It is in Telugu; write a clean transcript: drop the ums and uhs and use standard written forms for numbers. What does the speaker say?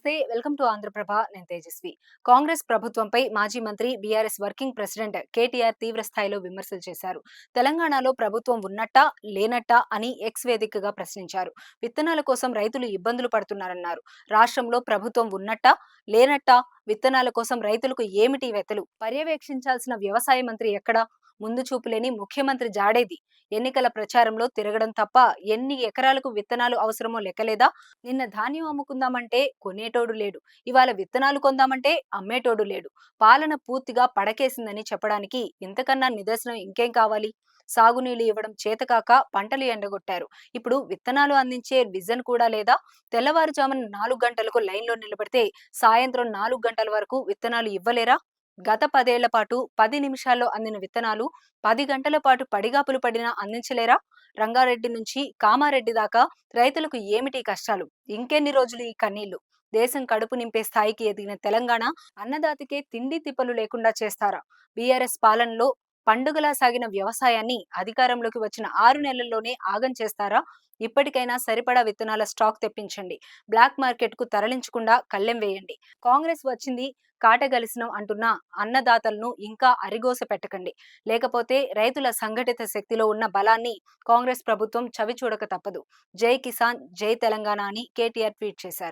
నమస్తే. Welcome to Andhraprabha. నేను తేజస్వి. కాంగ్రెస్ ప్రభుత్వంపై మాజీ మంత్రి బీఆర్ఎస్ వర్కింగ్ ప్రెసిడెంట్ కేటీఆర్ తీవ్ర స్థాయిలో విమర్శలు చేశారు. తెలంగాణలో ప్రభుత్వం ఉన్నట్టా, లేనట్టా అని ఎక్స్ వేదికగా ప్రశ్నించారు. విత్తనాల కోసం రైతులు ఇబ్బందులు పడుతున్నారన్నారు. రాష్ట్రంలో ప్రభుత్వం ఉన్నట్టా, లేనట్టా, విత్తనాల కోసం రైతులకు ఏమిటి వెతలు? పర్యవేక్షించాల్సిన వ్యవసాయ మంత్రి ఎక్కడా? ముందు చూపు లేని ముఖ్యమంత్రి జాడేది? ఎన్నికల ప్రచారంలో తిరగడం తప్ప ఎన్ని ఎకరాలకు విత్తనాలు అవసరమో లెక్కలేదా? నిన్న ధాన్యం అమ్ముకుందామంటే కొనేటోడు లేడు. ఇవాళ విత్తనాలు కొందామంటే అమ్మేటోడు లేడు. పాలన పూర్తిగా పడకేసిందని చెప్పడానికి ఇంతకన్నా నిదర్శనం ఇంకేం కావాలి? సాగునీళ్లు ఇవ్వడం చేతకాక పంటలు ఎండగొట్టారు. ఇప్పుడు విత్తనాలు అందించే విజన్ కూడా లేదా? తెల్లవారుజామున 4 గంటలకు లైన్లో నిలబడితే సాయంత్రం 4 గంటల వరకు విత్తనాలు ఇవ్వలేరా? గత 10 ఏళ్ల పాటు 10 నిమిషాల్లో అందిన విత్తనాలు 10 గంటల పాటు పడిగాపులు పడినా అందించలేరా? రంగారెడ్డి నుంచి కామారెడ్డి దాకా రైతులకు ఏమిటి కష్టాలు? ఇంకెన్ని రోజులు ఈ కన్నీళ్లు? దేశం కడుపు నింపే స్థాయికి ఎదిగిన తెలంగాణ అన్నదాతకే తిండి తిప్పలు లేకుండా చేస్తారా? బీఆర్ఎస్ పాలనలో పండుగలా సాగిన వ్యవసాయాన్ని అధికారంలోకి వచ్చిన 6 నెలల్లోనే ఆగం చేస్తారా? ఇప్పటికైనా సరిపడా విత్తనాల స్టాక్ తెప్పించండి. బ్లాక్ మార్కెట్ కు తరలించకుండా కళ్ళెం వేయండి. కాంగ్రెస్ వచ్చింది కాటగలిసినం అంటున్న అన్నదాతలను ఇంకా అరిగోస పెట్టకండి. లేకపోతే రైతుల సంఘటిత శక్తిలో ఉన్న బలాన్ని కాంగ్రెస్ ప్రభుత్వం చవిచూడక తప్పదు. జై కిసాన్, జై తెలంగాణ అని కేటీఆర్ ట్వీట్ చేశారు.